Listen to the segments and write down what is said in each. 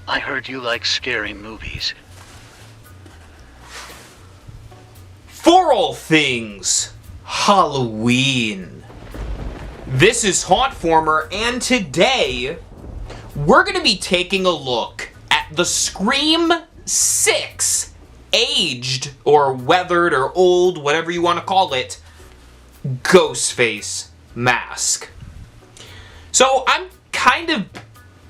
I heard you like scary movies. For all things Halloween, this is hauntformer, and today we're going to be taking a look at the Scream 6 aged or weathered or old, whatever you want to call it, Ghostface mask. So I'm kind of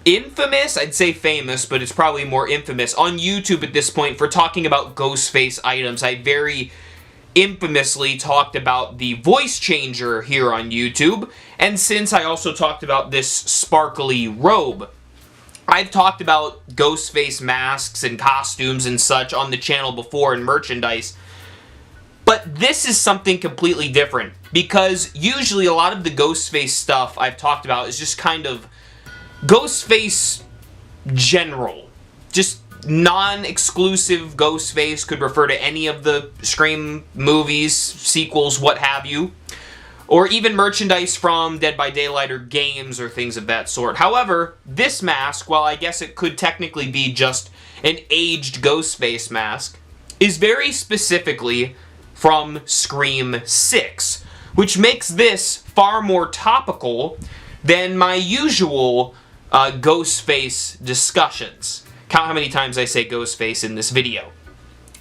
infamous, I'd say famous, but it's probably more infamous, on YouTube at this point for talking about Ghostface items. I very infamously talked about the voice changer here on YouTube, and since I also talked about this sparkly robe, I've talked about Ghostface masks and costumes and such on the channel before and merchandise, but this is something completely different, because usually a lot of the Ghostface stuff I've talked about is just kind of Ghostface general. Just non-exclusive Ghostface, could refer to any of the Scream movies, sequels, what have you. Or even merchandise from Dead by Daylight or games or things of that sort. However, this mask, while I guess it could technically be just an aged Ghostface mask, is very specifically from Scream 6, which makes this far more topical than my usual Ghostface discussions. Count how many times I say Ghostface in this video.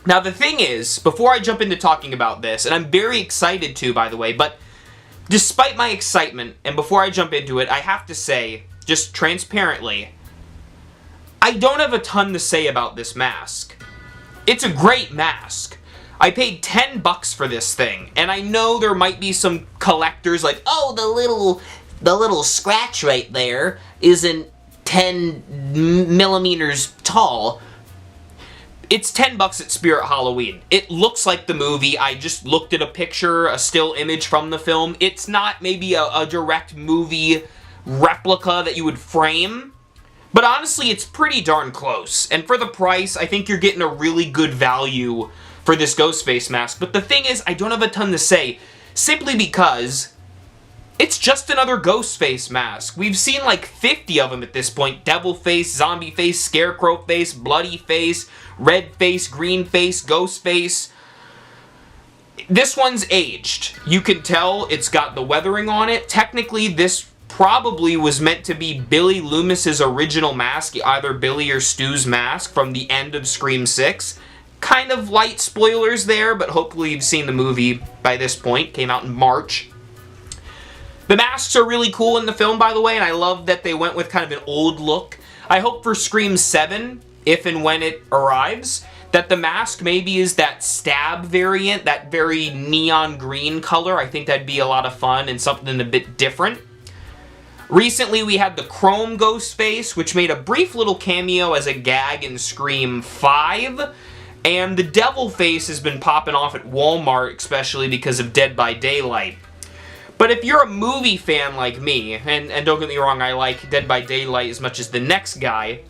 Now the thing is, before I jump into talking about this, and I'm very excited to, by the way, but despite my excitement, and before I jump into it, I have to say, just transparently, I don't have a ton to say about this mask. It's a great mask. I paid $10 for this thing, and I know there might be some collectors like, oh, the little scratch right there isn't 10 millimeters tall. It's $10 at Spirit Halloween. It looks like the movie. I just looked at a picture, a still image from the film. It's not maybe a direct movie replica that you would frame, but honestly, it's pretty darn close. And for the price, I think you're getting a really good value for this Ghostface mask. But the thing is, I don't have a ton to say, simply because it's just another Ghostface mask. We've seen like 50 of them at this point. Devil face, zombie face, scarecrow face, bloody face, red face, green face, ghost face. This one's aged. You can tell it's got the weathering on it. Technically, this probably was meant to be Billy Loomis's original mask, either Billy or Stu's mask from the end of Scream 6. Kind of light spoilers there, but hopefully you've seen the movie by this point. Came out in March. The masks are really cool in the film, by the way, and I love that they went with kind of an old look. I hope for Scream 7, if and when it arrives, that the mask maybe is that stab variant, that very neon green color. I think that'd be a lot of fun and something a bit different. Recently, we had the Chrome Ghostface, which made a brief little cameo as a gag in Scream 5. And the Devil Face has been popping off at Walmart, especially because of Dead by Daylight. But if you're a movie fan like me, and don't get me wrong, I like Dead by Daylight as much as the next guy,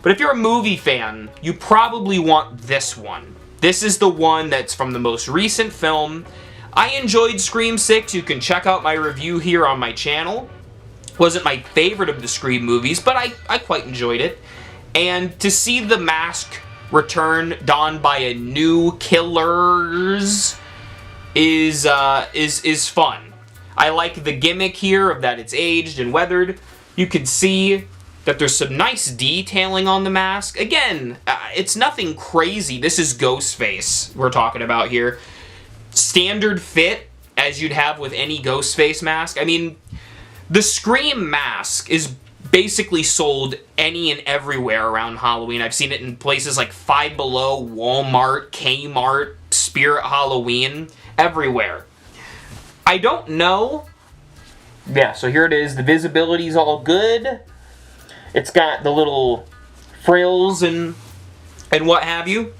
but if you're a movie fan, you probably want this one. This is the one that's from the most recent film. I enjoyed Scream 6. You can check out my review here on my channel. Wasn't my favorite of the Scream movies, but I quite enjoyed it. And to see the mask return donned by a new killers is fun. I like the gimmick here of that it's aged and weathered. You can see that there's some nice detailing on the mask. Again, it's nothing crazy. This is Ghostface we're talking about here. Standard fit, as you'd have with any Ghostface mask. I mean, the Scream mask is basically sold any and everywhere around Halloween. I've seen it in places like Five Below, Walmart, Kmart, Spirit Halloween, everywhere. I don't know. Yeah, so here it is. The visibility's all good. It's got the little frills and what have you.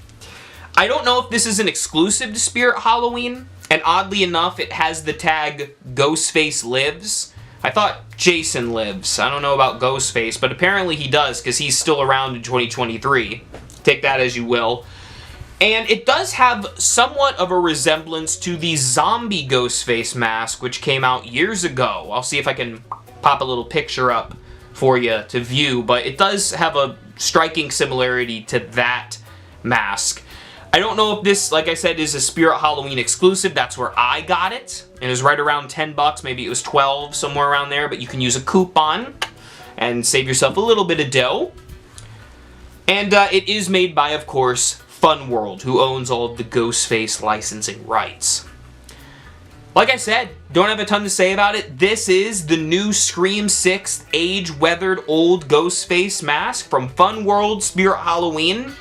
I don't know if this is an exclusive to Spirit Halloween, and oddly enough, it has the tag Ghostface Lives. I thought Jason lives. I don't know about Ghostface, but apparently he does, because he's still around in 2023. Take that as you will. And it does have somewhat of a resemblance to the zombie Ghostface mask, which came out years ago. I'll see if I can pop a little picture up for you to view, but it does have a striking similarity to that mask. I don't know if this, like I said, is a Spirit Halloween exclusive. That's where I got it. It was right around 10 bucks, maybe it was 12, somewhere around there, but you can use a coupon and save yourself a little bit of dough. And it is made by, of course, Fun World, who owns all of the Ghostface licensing rights. Like I said, don't have a ton to say about it. This is the new Scream 6 age-weathered old Ghostface mask from Fun World Spirit Halloween.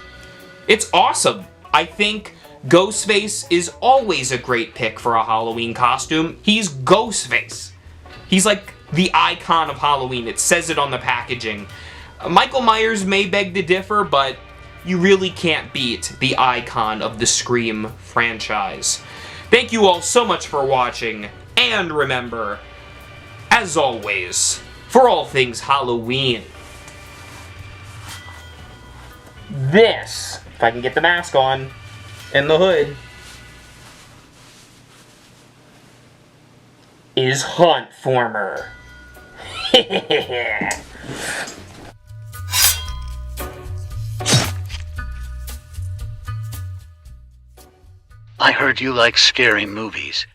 It's awesome. I think Ghostface is always a great pick for a Halloween costume. He's Ghostface. He's like the icon of Halloween. It says it on the packaging. Michael Myers may beg to differ, but you really can't beat the icon of the Scream franchise. Thank you all so much for watching, and remember, as always, for all things Halloween, this, if I can get the mask on, and the hood, is hauntformer. I heard you like scary movies.